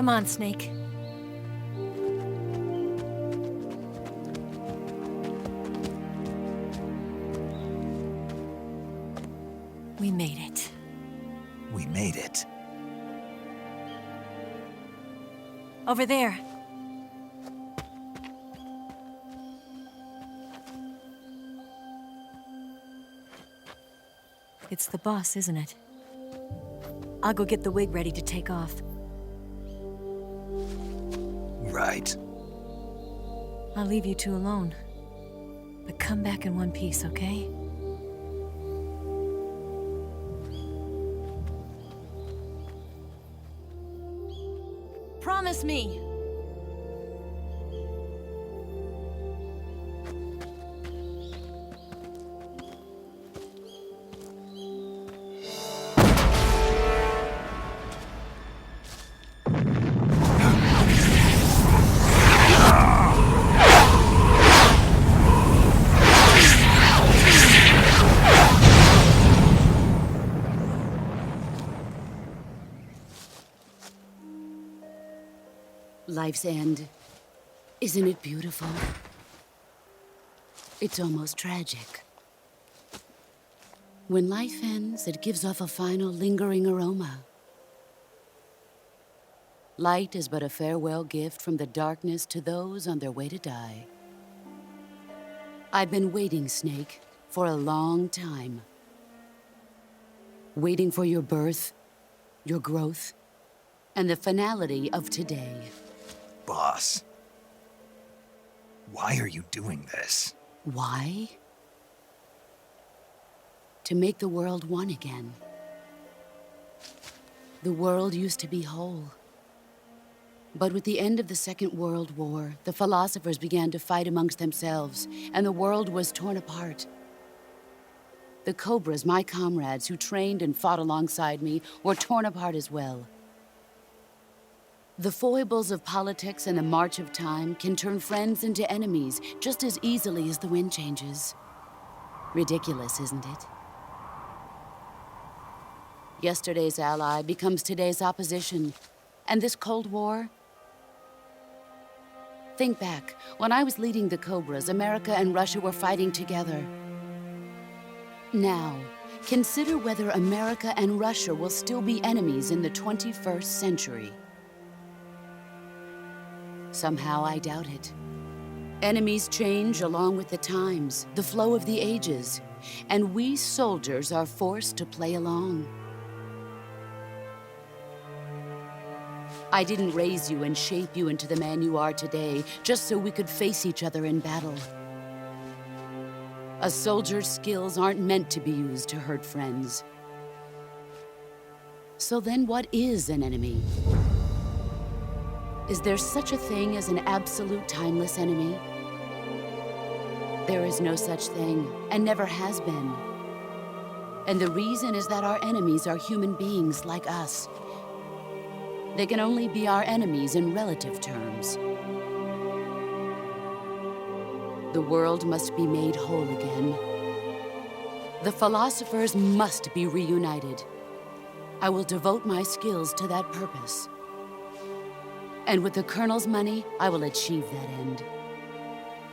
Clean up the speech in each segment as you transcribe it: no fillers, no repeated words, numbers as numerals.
Come on, Snake. We made it. We made it. Over there. It's the boss, isn't it? I'll go get the wig ready to take off. Right. I'll leave you two alone. But come back in one piece, okay? Promise me! Life's end. Isn't it beautiful? It's almost tragic. When life ends, it gives off a final lingering aroma. Light is but a farewell gift from the darkness to those on their way to die. I've been waiting, Snake, for a long time. Waiting for your birth, your growth, and the finality of today. Boss. Why are you doing this? Why? To make the world one again. The world used to be whole. But with the end of the Second World War, the philosophers began to fight amongst themselves, and the world was torn apart. The Cobras, my comrades who trained and fought alongside me, were torn apart as well. The foibles of politics and the march of time can turn friends into enemies just as easily as the wind changes. Ridiculous, isn't it? Yesterday's ally becomes today's opposition. And this Cold War? Think back. When I was leading the Cobras, America and Russia were fighting together. Now, consider whether America and Russia will still be enemies in the 21st century. Somehow I doubt it. Enemies change along with the times, the flow of the ages, and we soldiers are forced to play along. I didn't raise you and shape you into the man you are today just so we could face each other in battle. A soldier's skills aren't meant to be used to hurt friends. So then what is an enemy? Is there such a thing as an absolute timeless enemy? There is no such thing, and never has been. And the reason is that our enemies are human beings like us. They can only be our enemies in relative terms. The world must be made whole again. The philosophers must be reunited. I will devote my skills to that purpose. And with the Colonel's money, I will achieve that end.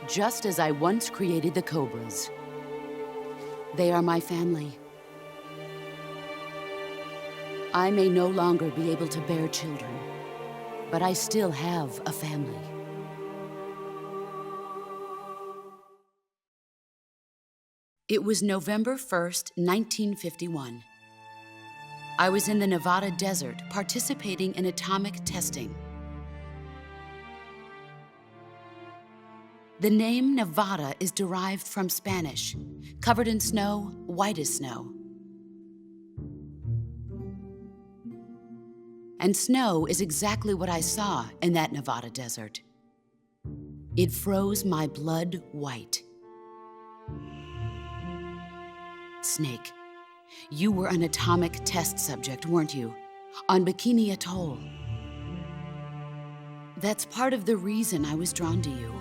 Just as I once created the Cobras. They are my family. I may no longer be able to bear children, but I still have a family. It was November 1st, 1951. I was in the Nevada desert participating in atomic testing. The name Nevada is derived from Spanish, covered in snow, white as snow. And snow is exactly what I saw in that Nevada desert. It froze my blood white. Snake, you were an atomic test subject, weren't you? On Bikini Atoll. That's part of the reason I was drawn to you.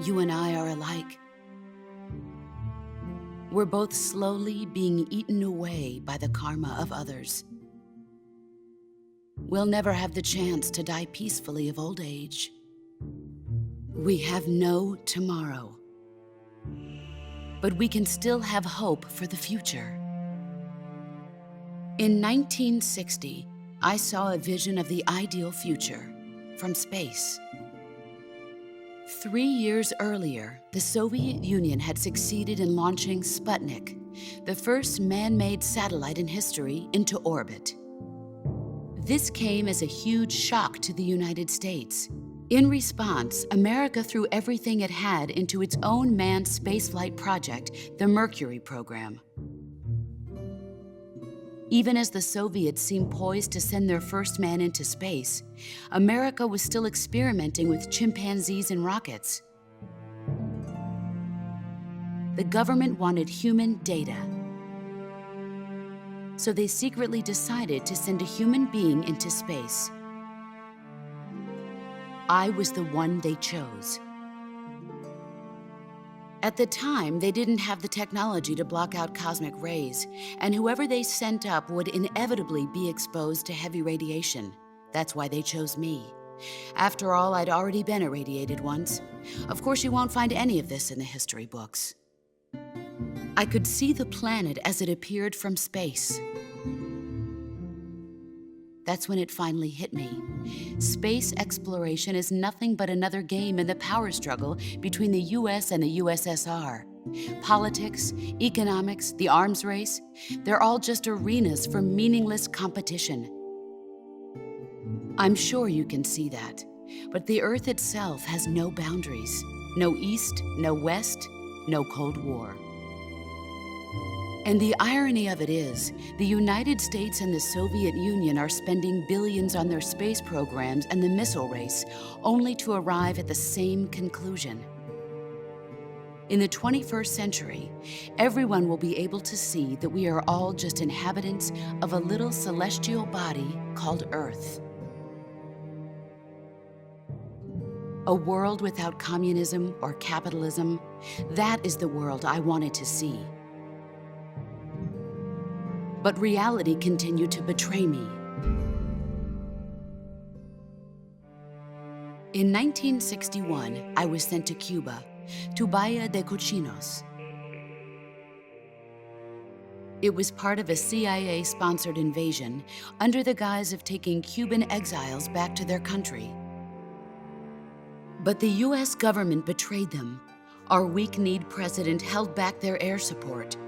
You and I are alike. We're both slowly being eaten away by the karma of others. we'll never have the chance to die peacefully of old age. We have no tomorrow. But we can still have hope for the future. In 1960, I saw a vision of the ideal future from space. 3 years earlier, the Soviet Union had succeeded in launching Sputnik, the first man-made satellite in history, into orbit. This came as a huge shock to the United States. In response, America threw everything it had into its own manned spaceflight project, the Mercury program. Even as the Soviets seemed poised to send their first man into space, America was still experimenting with chimpanzees and rockets. The government wanted human data, so they secretly decided to send a human being into space. I was the one they chose. At the time, they didn't have the technology to block out cosmic rays, and whoever they sent up would inevitably be exposed to heavy radiation. That's why they chose me. After all, I'd already been irradiated once. Of course, you won't find any of this in the history books. I could see the planet as it appeared from space. That's when it finally hit me. Space exploration is nothing but another game in the power struggle between the US and the USSR. Politics, economics, the arms race, they're all just arenas for meaningless competition. I'm sure you can see that, but the Earth itself has no boundaries. No East, no West, no Cold War. And the irony of it is, the United States and the Soviet Union are spending billions on their space programs and the missile race, only to arrive at the same conclusion. In the 21st century, everyone will be able to see that we are all just inhabitants of a little celestial body called Earth. A world without communism or capitalism, that is the world I wanted to see. But reality continued to betray me. In 1961, I was sent to Cuba, to Bahia de Cochinos. It was part of a CIA-sponsored invasion under the guise of taking Cuban exiles back to their country. But the US government betrayed them. Our weak-kneed president held back their air support.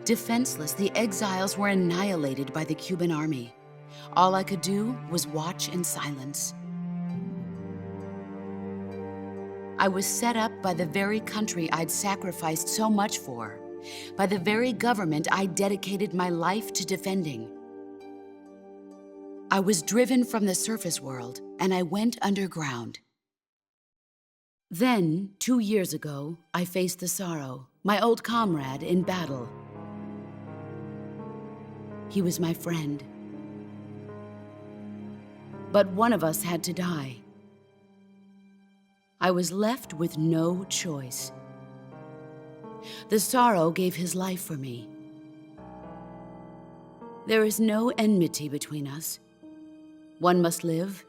Defenseless, the exiles were annihilated by the Cuban army. All I could do was watch in silence. I was set up by the very country I'd sacrificed so much for, by the very government I dedicated my life to defending. I was driven from the surface world, and I went underground. Then, 2 years ago, I faced the sorrow, my old comrade in battle. He was my friend. But one of us had to die. I was left with no choice. The sorrow gave his life for me. There is no enmity between us. One must live,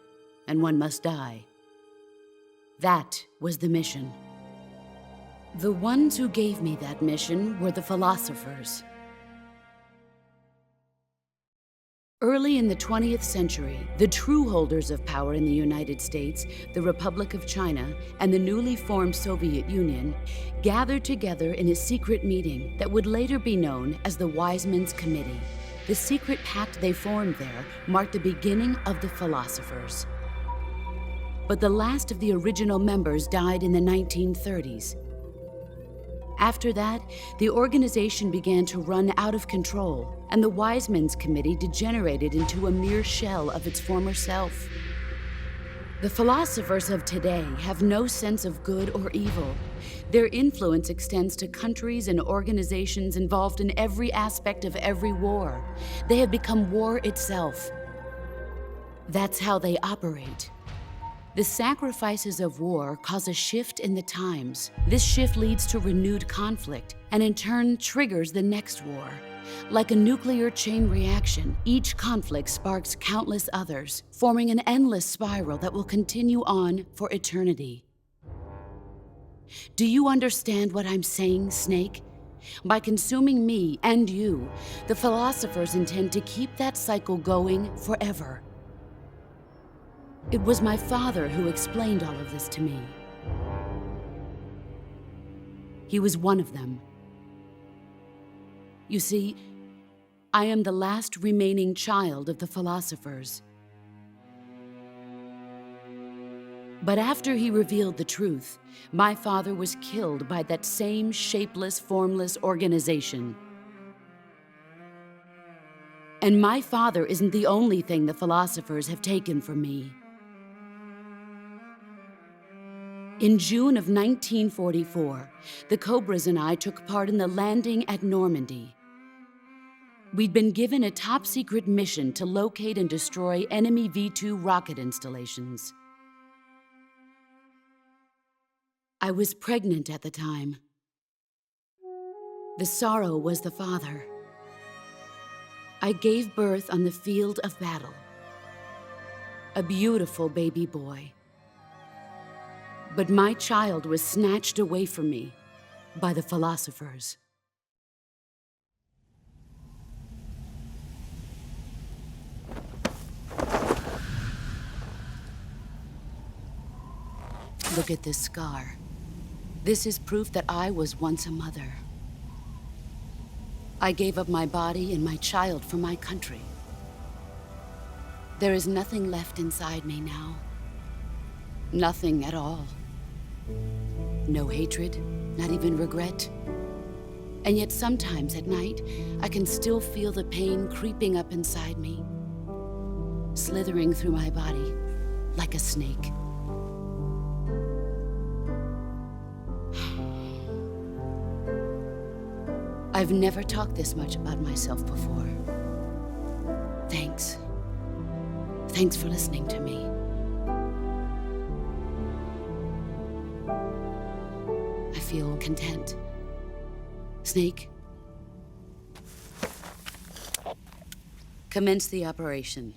and one must die. That was the mission. The ones who gave me that mission were the philosophers. Early in the 20th century, the true holders of power in the United States, the Republic of China, and the newly formed Soviet Union gathered together in a secret meeting that would later be known as the Wise Men's Committee. The secret pact they formed there marked the beginning of the philosophers. But the last of the original members died in the 1930s. After that, the organization began to run out of control, and the Wise Men's Committee degenerated into a mere shell of its former self. The philosophers of today have no sense of good or evil. Their influence extends to countries and organizations involved in every aspect of every war. They have become war itself. That's how they operate. The sacrifices of war cause a shift in the times. This shift leads to renewed conflict, and in turn triggers the next war. Like a nuclear chain reaction, each conflict sparks countless others, forming an endless spiral that will continue on for eternity. Do you understand what I'm saying, Snake? By consuming me and you, the philosophers intend to keep that cycle going forever. It was my father who explained all of this to me. He was one of them. You see, I am the last remaining child of the philosophers. But after he revealed the truth, my father was killed by that same shapeless, formless organization. And my father isn't the only thing the philosophers have taken from me. In June of 1944, the Cobras and I took part in the landing at Normandy. We'd been given a top-secret mission to locate and destroy enemy V-2 rocket installations. I was pregnant at the time. The sorrow was the father. I gave birth on the field of battle. A beautiful baby boy. But my child was snatched away from me by the philosophers. Look at this scar. This is proof that I was once a mother. I gave up my body and my child for my country. There is nothing left inside me now. Nothing at all. No hatred, not even regret. And yet sometimes at night, I can still feel the pain creeping up inside me, slithering through my body like a snake. I've never talked this much about myself before. Thanks. Thanks for listening to me. I feel content. Snake, commence the operation.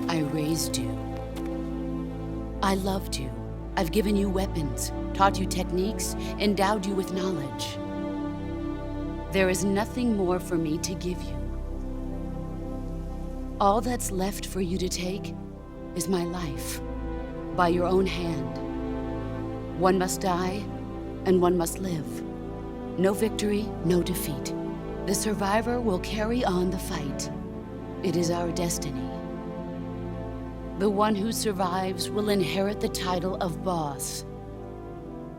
I raised you. I loved you. I've given you weapons, taught you techniques, endowed you with knowledge. There is nothing more for me to give you. All that's left for you to take is my life, by your own hand. One must die, and one must live. No victory, no defeat. The survivor will carry on the fight. It is our destiny. The one who survives will inherit the title of boss.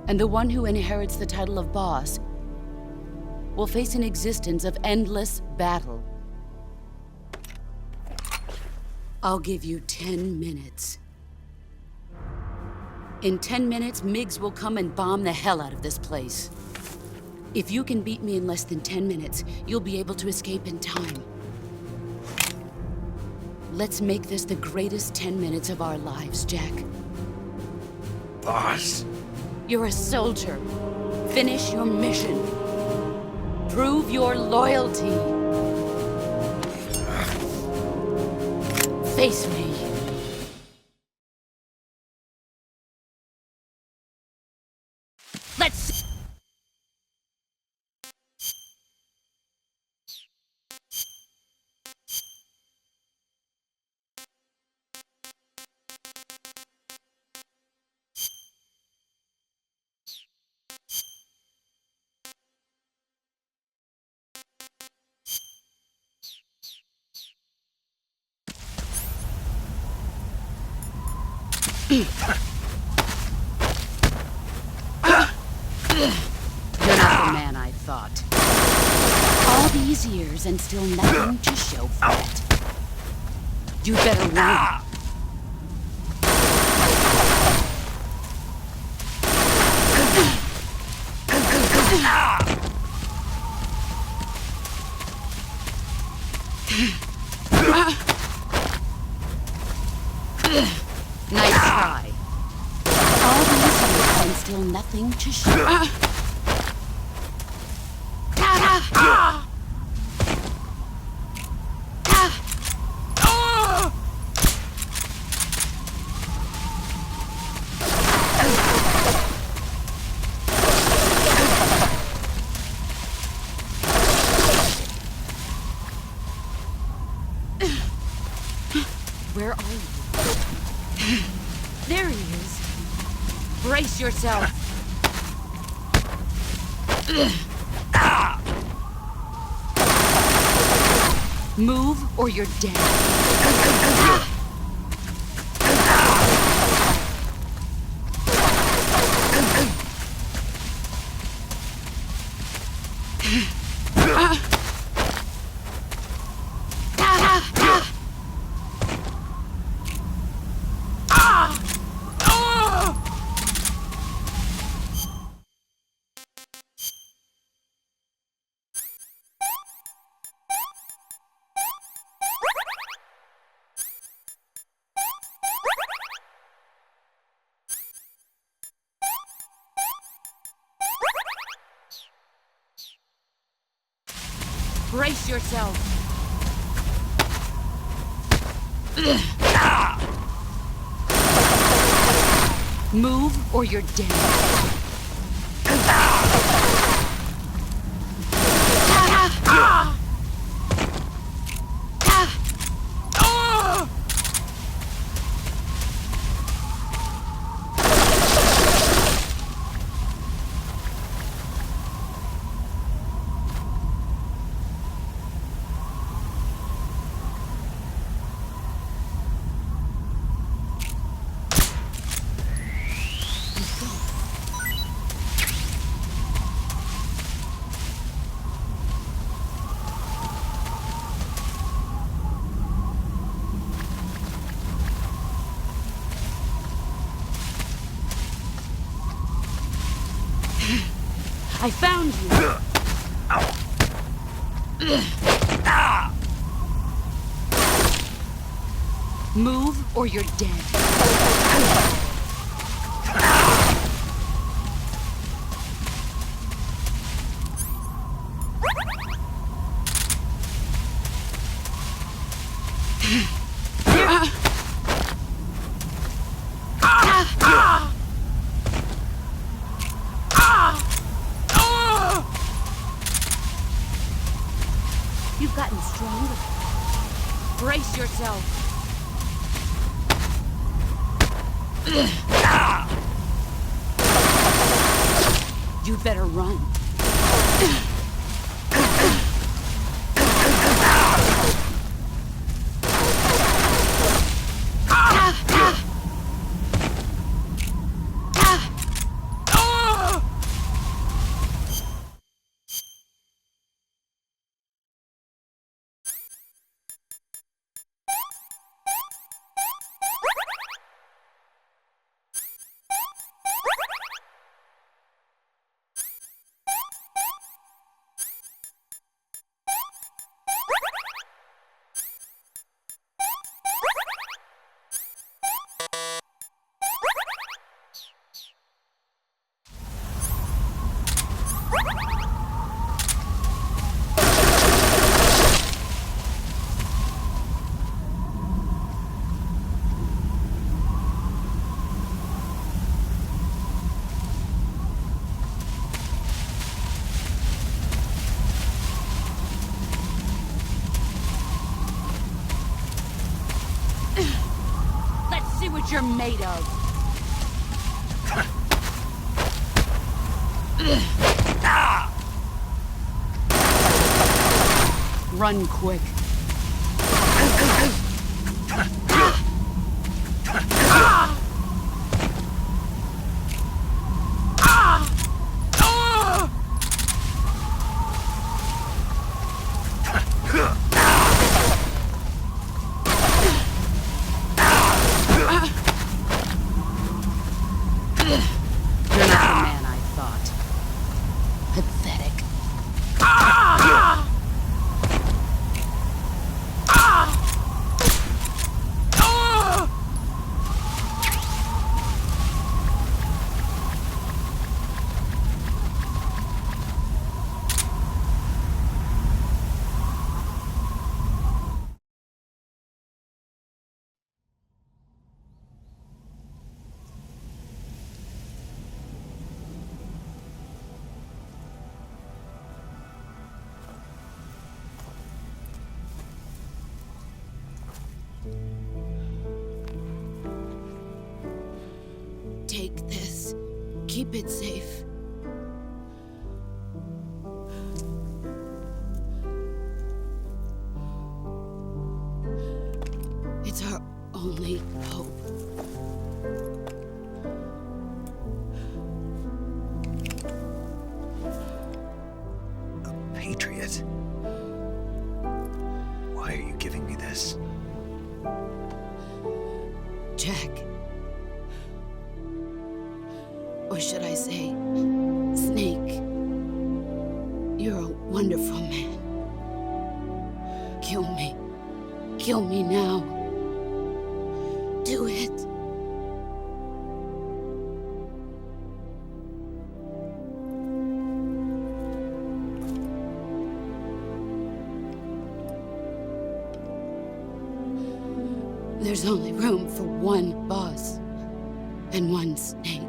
And the one who inherits the title of boss will face an existence of endless battle. I'll give you 10 minutes. In 10 minutes, MiGs will come and bomb the hell out of this place. If you can beat me in less than 10 minutes, you'll be able to escape in time. Let's make this the greatest 10 minutes of our lives, Jack. Boss. You're a soldier. Finish your mission. Prove your loyalty. Face me. Let's... You're not the man I thought. All these years and still nothing to show for it. You better run. Nice try. All these years and still nothing to show. Where are you? There he is. Brace yourself. Move or you're dead. Brace yourself. Move or you're dead. I found you. Move or you're dead. You've gotten stronger. Brace yourself. You'd better run. Let's see what you're made of. Run quick. You're not the man I thought. Pathetic. Take this. Keep it safe. It's our only hope. A Patriot? Why are you giving me this? Jack. Or should I say, Snake. You're a wonderful man. Kill me. Kill me now. Do it. There's only room for one boss and one snake.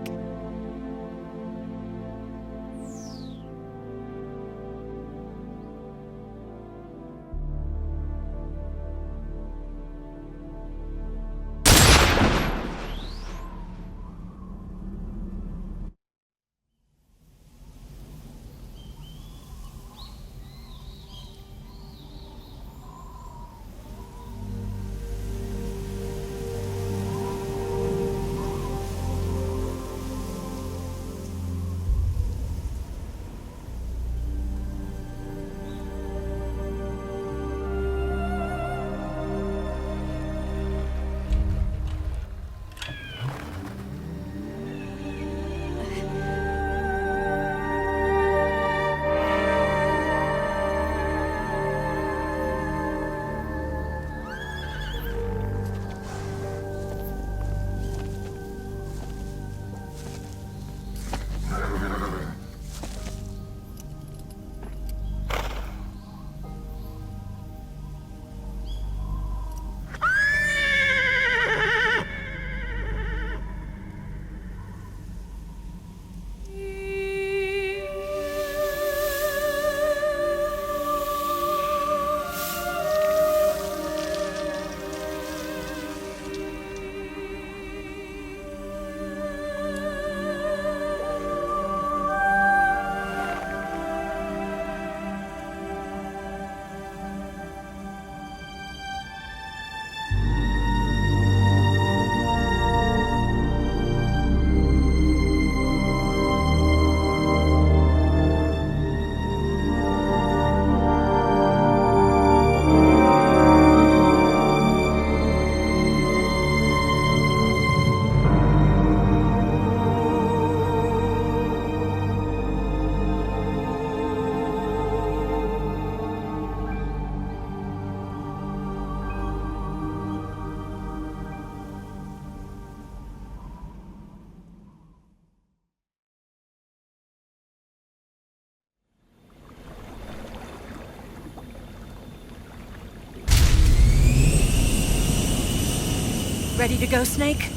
Ready to go, Snake?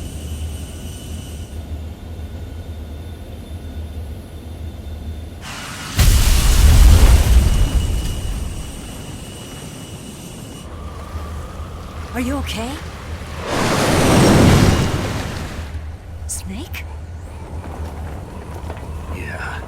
Are you okay? Snake? Yeah.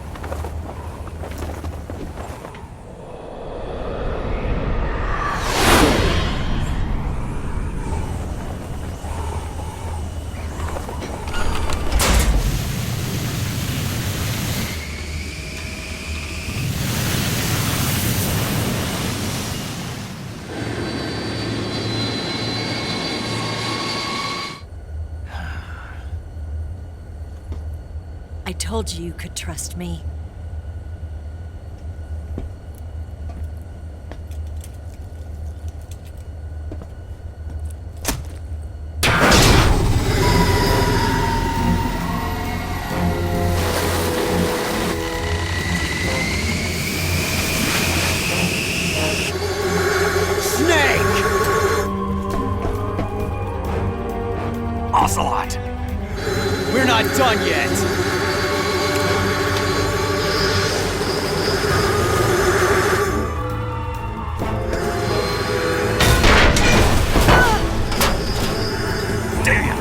I told you you could trust me. Ocelot! We're not done yet! Damn!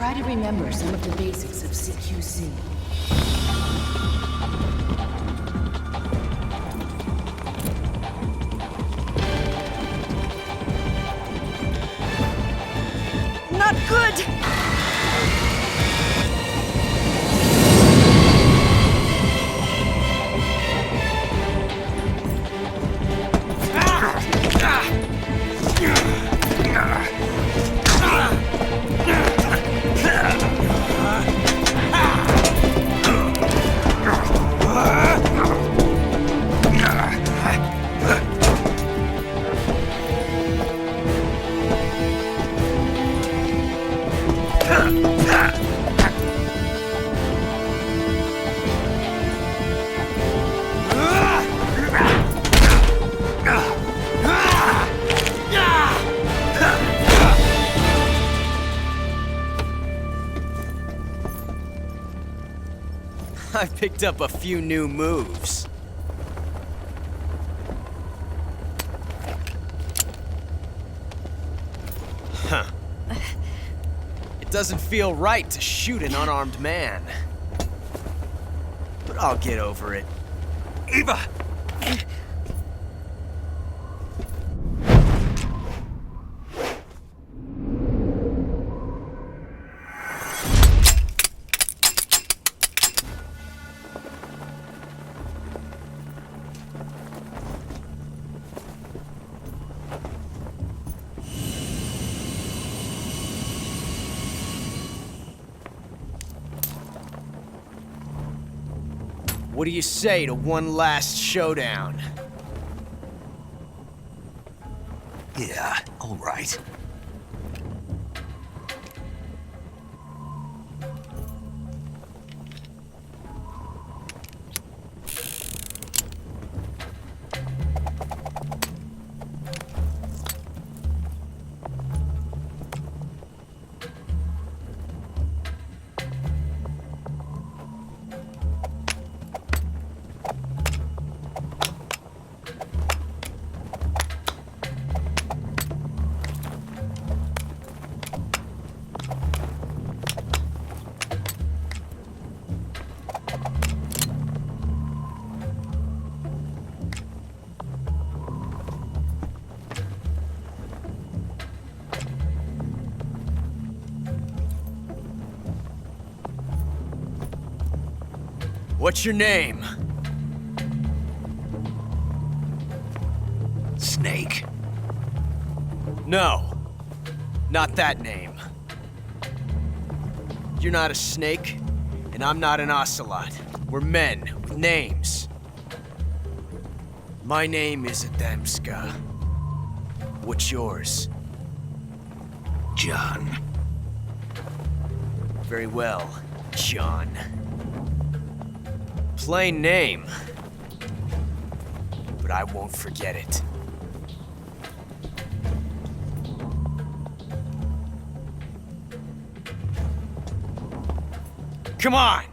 Try to remember some of the basics of CQC. Not good! I picked up a few new moves. Huh. It doesn't feel right to shoot an unarmed man. But I'll get over it. Eva! What do you say to one last showdown? Yeah, all right. What's your name? Snake. No. Not that name. You're not a snake, and I'm not an ocelot. We're men with names. My name is Adamska. What's yours? John. Very well, John. Plain name. But I won't forget it. Come on!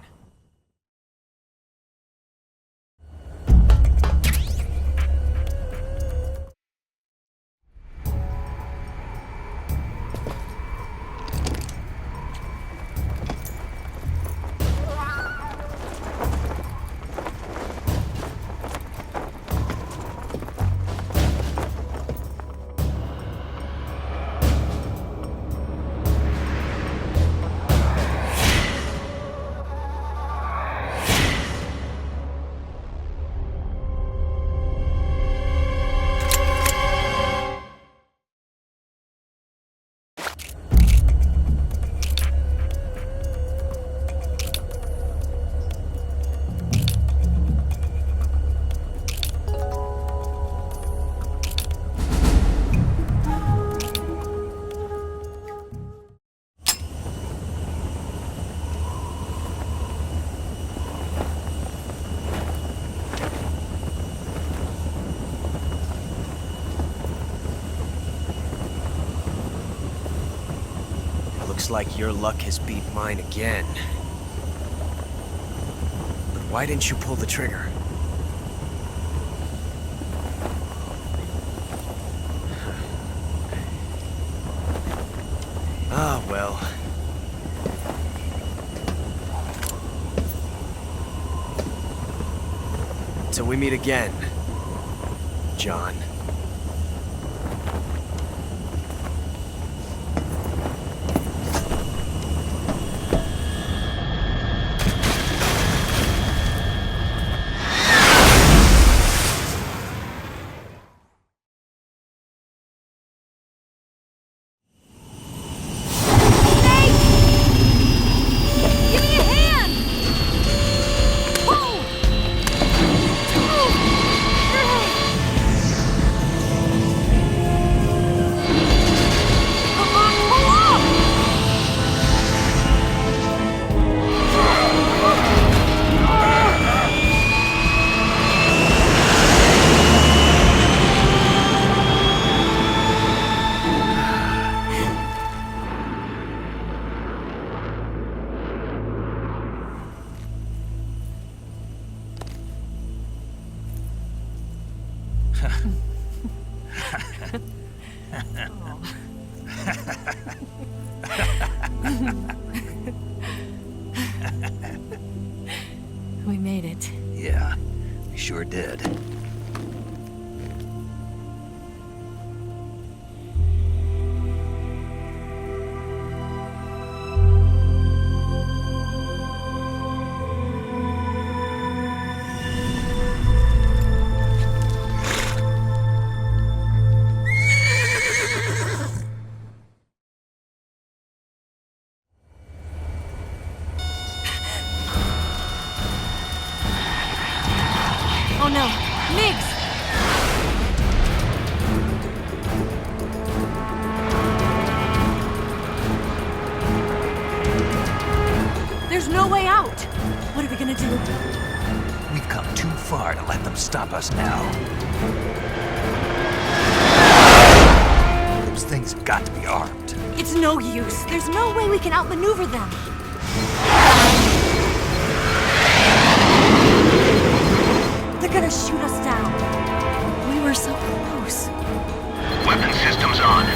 Looks like your luck has beat mine again. But why didn't you pull the trigger? Ah, well. Till we meet again, John. We made it. Yeah, we sure did. Oh no! Migs! There's no way out! What are we gonna do? We've come too far to let them stop us now. Those things have got to be armed. It's no use. There's no way we can outmaneuver them. They're gonna shoot us down. We were so close. Weapon systems on.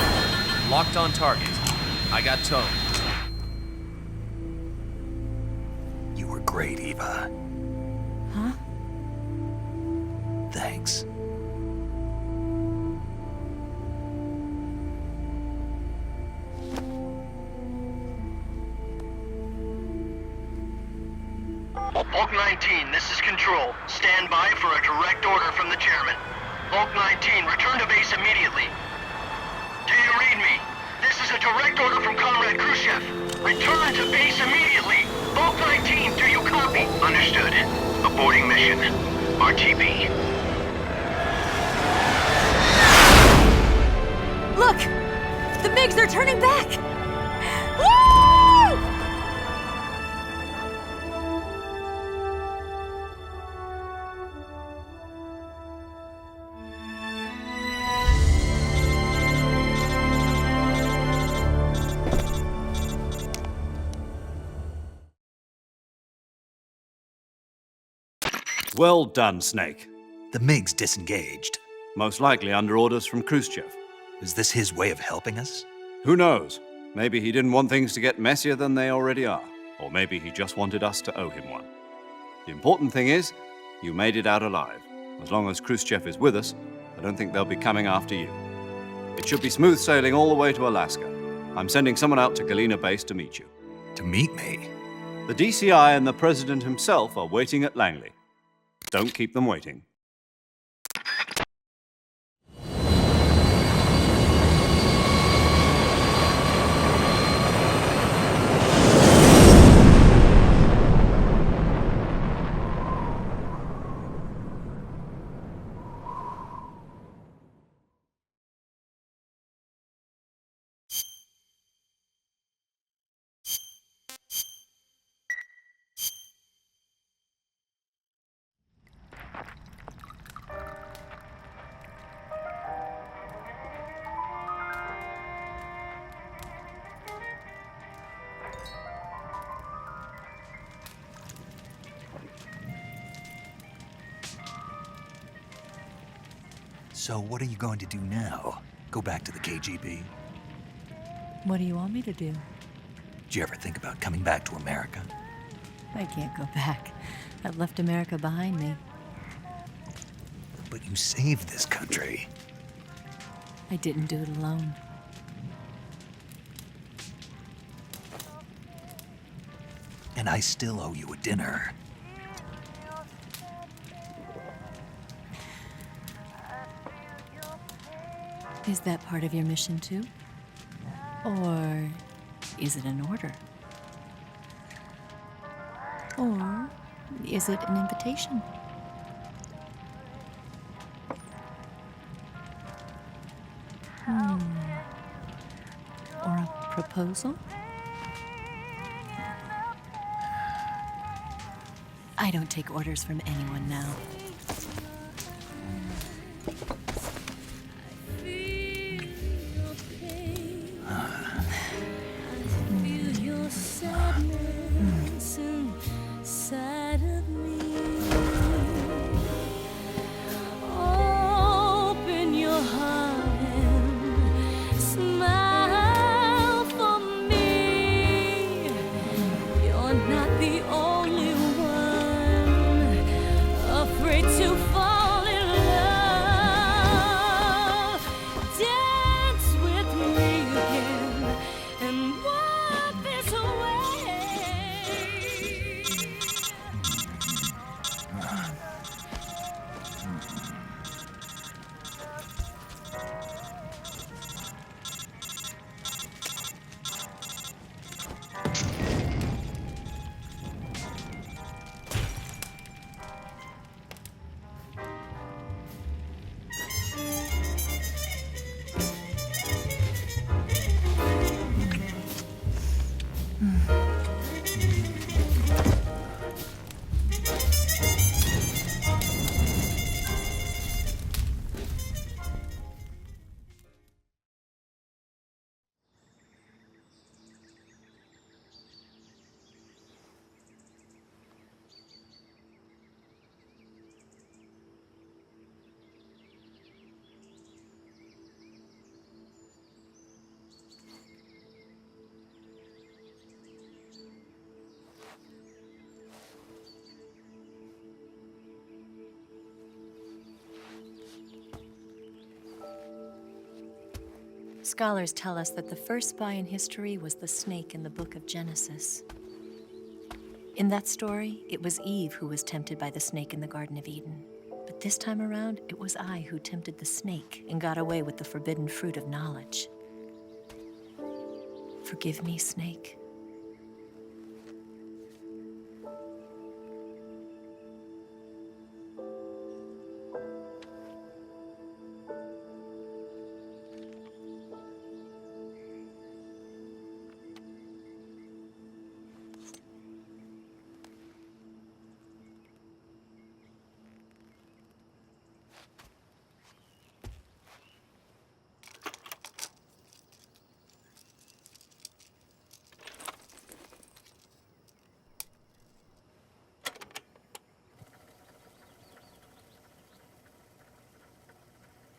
Locked on target. I got towed. You were great, Eva. Huh? Thanks. Hulk 19, this is Control. Stand by for a direct order from the chairman. Hulk 19, return to base immediately. Do you read me? This is a direct order from Comrade Khrushchev. Return to base immediately. Hulk 19, do you copy? Understood. Aborting mission. RTB. Look! The MiGs, they're turning back! Woo! Well done, Snake. The MiGs disengaged. Most likely under orders from Khrushchev. Is this his way of helping us? Who knows? Maybe he didn't want things to get messier than they already are. Or maybe he just wanted us to owe him one. The important thing is, you made it out alive. As long as Khrushchev is with us, I don't think they'll be coming after you. It should be smooth sailing all the way to Alaska. I'm sending someone out to Galena Base to meet you. To meet me? The DCI and the President himself are waiting at Langley. Don't keep them waiting. So what are you going to do now? Go back to the KGB? What do you want me to do? Did you ever think about coming back to America? I can't go back. I've left America behind me. But you saved this country. I didn't do it alone. And I still owe you a dinner. Is that part of your mission too? Or is it an order? Or is it an invitation? Or a proposal? I don't take orders from anyone now. Scholars tell us that the first spy in history was the snake in the book of Genesis. In that story, it was Eve who was tempted by the snake in the Garden of Eden. But this time around, it was I who tempted the snake and got away with the forbidden fruit of knowledge. Forgive me, snake.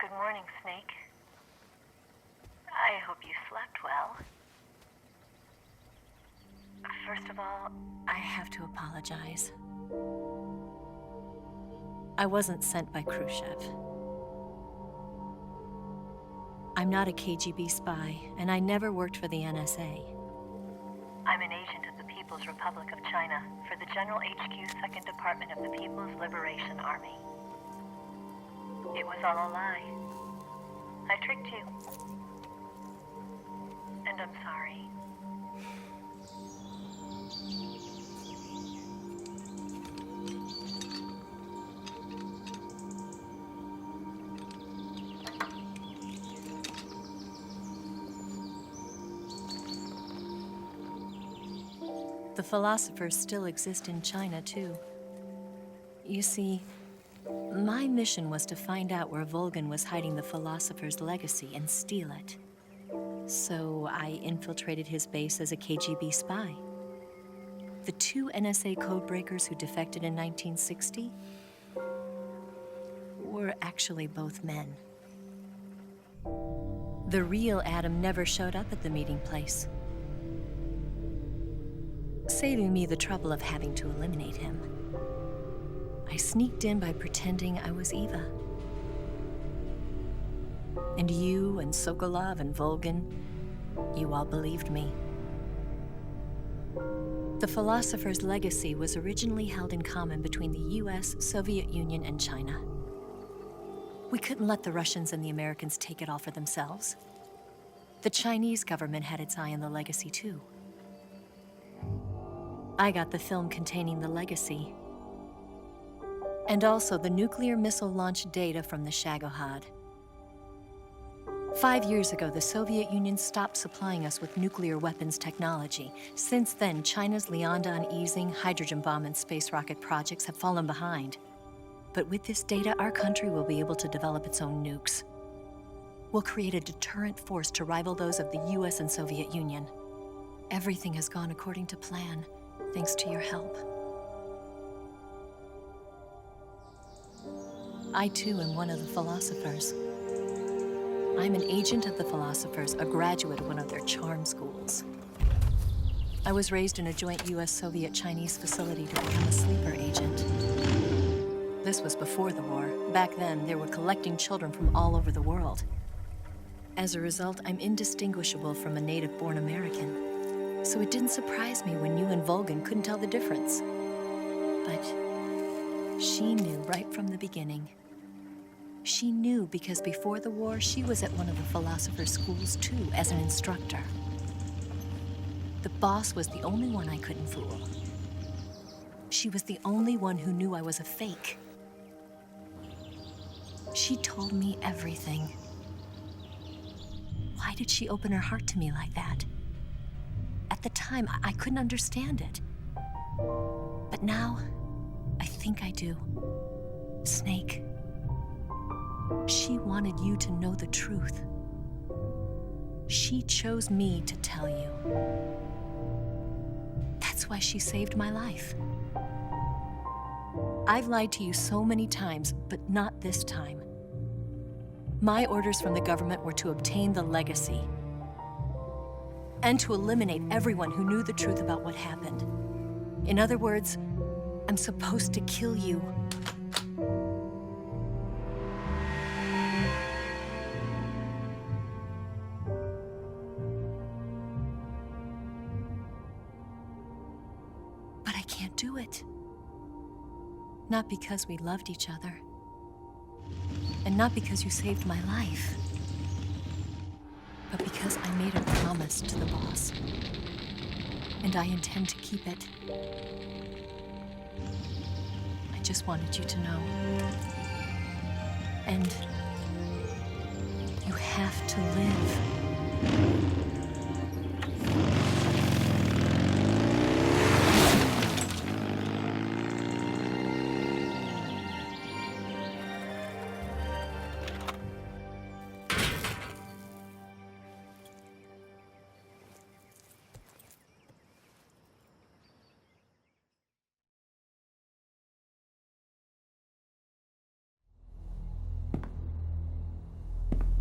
Good morning, Snake. I hope you slept well. First of all, I have to apologize. I wasn't sent by Khrushchev. I'm not a KGB spy, and I never worked for the NSA. I'm an agent of the People's Republic of China for the General HQ 2nd Department of the People's Liberation Army. It was all a lie. I tricked you. And I'm sorry. The philosophers still exist in China, too. You see, my mission was to find out where Volgan was hiding the philosopher's legacy and steal it. So I infiltrated his base as a KGB spy. The two NSA codebreakers who defected in 1960 were actually both men. The real Adam never showed up at the meeting place, saving me the trouble of having to eliminate him. I sneaked in by pretending I was Eva. And you and Sokolov and Volgin, you all believed me. The philosopher's legacy was originally held in common between the US, Soviet Union, and China. We couldn't let the Russians and the Americans take it all for themselves. The Chinese government had its eye on the legacy too. I got the film containing the legacy, and also the nuclear missile launch data from the Shagohod. 5 years ago, the Soviet Union stopped supplying us with nuclear weapons technology. Since then, China's Liaodong easing, hydrogen bomb, and space rocket projects have fallen behind. But with this data, our country will be able to develop its own nukes. We'll create a deterrent force to rival those of the US and Soviet Union. Everything has gone according to plan, thanks to your help. I too am one of the philosophers. I'm an agent of the philosophers, a graduate of one of their charm schools. I was raised in a joint US-Soviet-Chinese facility to become a sleeper agent. This was before the war. Back then, they were collecting children from all over the world. As a result, I'm indistinguishable from a native-born American. So it didn't surprise me when you and Volgin couldn't tell the difference. But she knew right from the beginning. She knew because before the war, she was at one of the philosopher's schools too, as an instructor. The boss was the only one I couldn't fool. She was the only one who knew I was a fake. She told me everything. Why did she open her heart to me like that? At the time, I couldn't understand it. But now, I think I do. Snake. She wanted you to know the truth. She chose me to tell you. That's why she saved my life. I've lied to you so many times, but not this time. My orders from the government were to obtain the legacy and to eliminate everyone who knew the truth about what happened. In other words, I'm supposed to kill you. But I can't do it. Not because we loved each other. And not because you saved my life. But because I made a promise to the boss. And I intend to keep it. I just wanted you to know. And you have to live.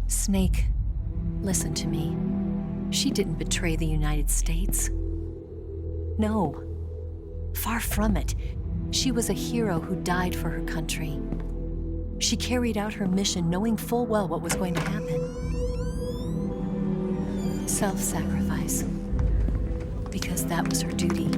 Snake, listen to me. She didn't betray the United States. No, far from it. She was a hero who died for her country. She carried out her mission knowing full well what was going to happen. Self-sacrifice, because that was her duty.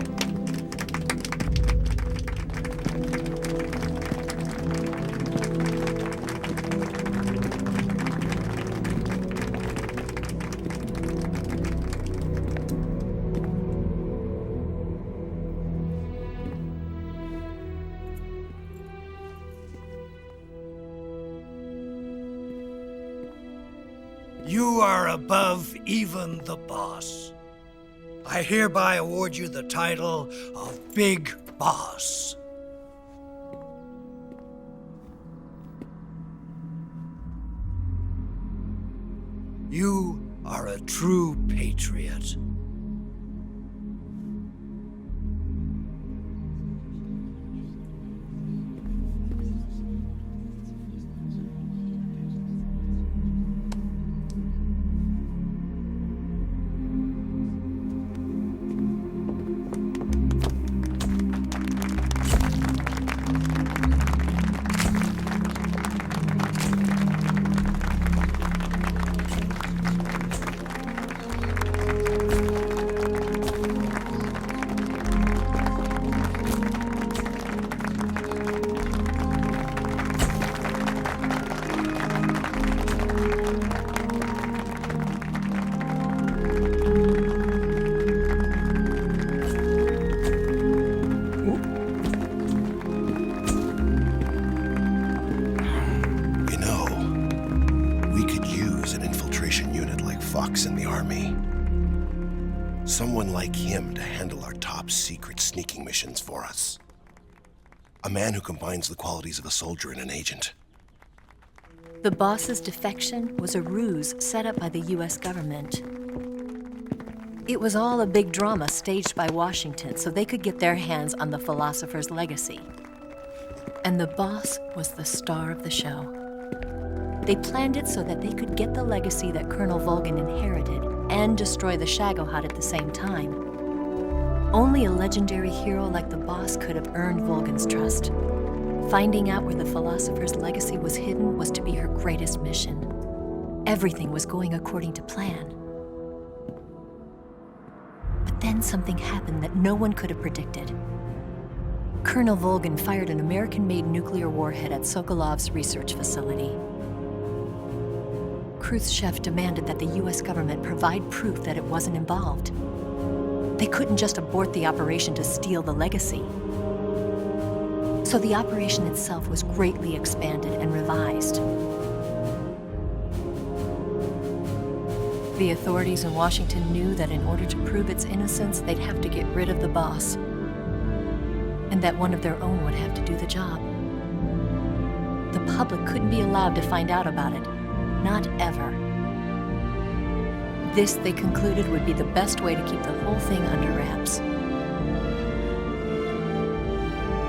You are above even the boss. I hereby award you the title of Big Boss. You are a true patriot. Fox in the army. Someone like him to handle our top secret sneaking missions for us. A man who combines the qualities of a soldier and an agent. The boss's defection was a ruse set up by the US government. It was all a big drama staged by Washington so they could get their hands on the philosopher's legacy. And the boss was the star of the show. They planned it so that they could get the legacy that Colonel Volgin inherited and destroy the Shagohod at the same time. Only a legendary hero like the boss could have earned Volgin's trust. Finding out where the philosopher's legacy was hidden was to be her greatest mission. Everything was going according to plan. But then something happened that no one could have predicted. Colonel Volgin fired an American-made nuclear warhead at Sokolov's research facility. Khrushchev demanded that the US government provide proof that it wasn't involved. They couldn't just abort the operation to steal the legacy. So the operation itself was greatly expanded and revised. The authorities in Washington knew that in order to prove its innocence, they'd have to get rid of the boss, and that one of their own would have to do the job. The public couldn't be allowed to find out about it, not ever. This, they concluded, would be the best way to keep the whole thing under wraps.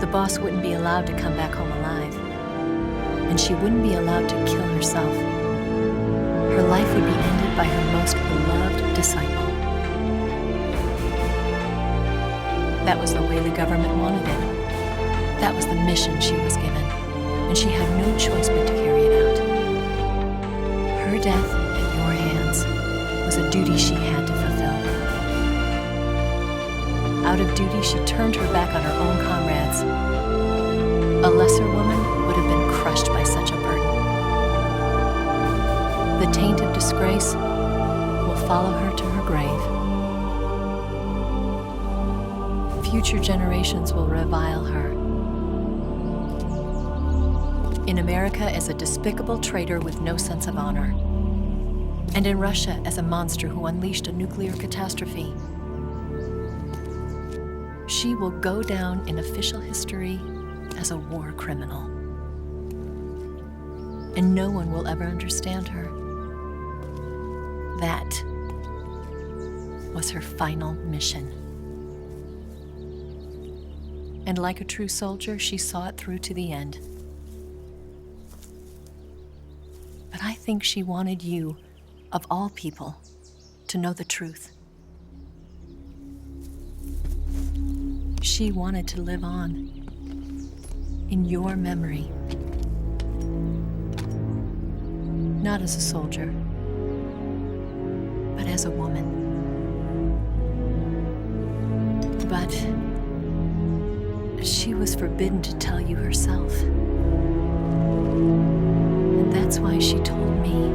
The boss wouldn't be allowed to come back home alive, and she wouldn't be allowed to kill herself. Her life would be ended by her most beloved disciple. That was the way the government wanted it. That was the mission she was given, and she had no choice but to carry it out. Her death at your hands was a duty she had to fulfill. Out of duty, she turned her back on her own comrades. A lesser woman would have been crushed by such a burden. The taint of disgrace will follow her to her grave. Future generations will revile her. In America as a despicable traitor with no sense of honor. And in Russia as a monster who unleashed a nuclear catastrophe. She will go down in official history as a war criminal. And no one will ever understand her. That was her final mission. And like a true soldier, she saw it through to the end. But I think she wanted you, of all people, to know the truth. She wanted to live on in your memory. Not as a soldier, but as a woman. But she was forbidden to tell you herself. And that's why she told me.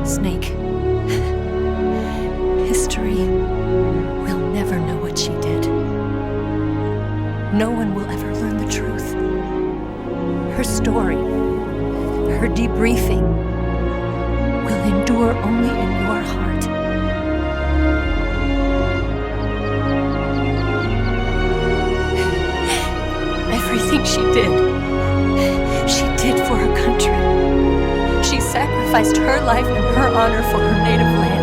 Snake, history will never know what she did. No one will ever learn the truth. Her story, her debriefing, will endure only in your heart. Everything she did for her country. She sacrificed her life and her honor for her native land.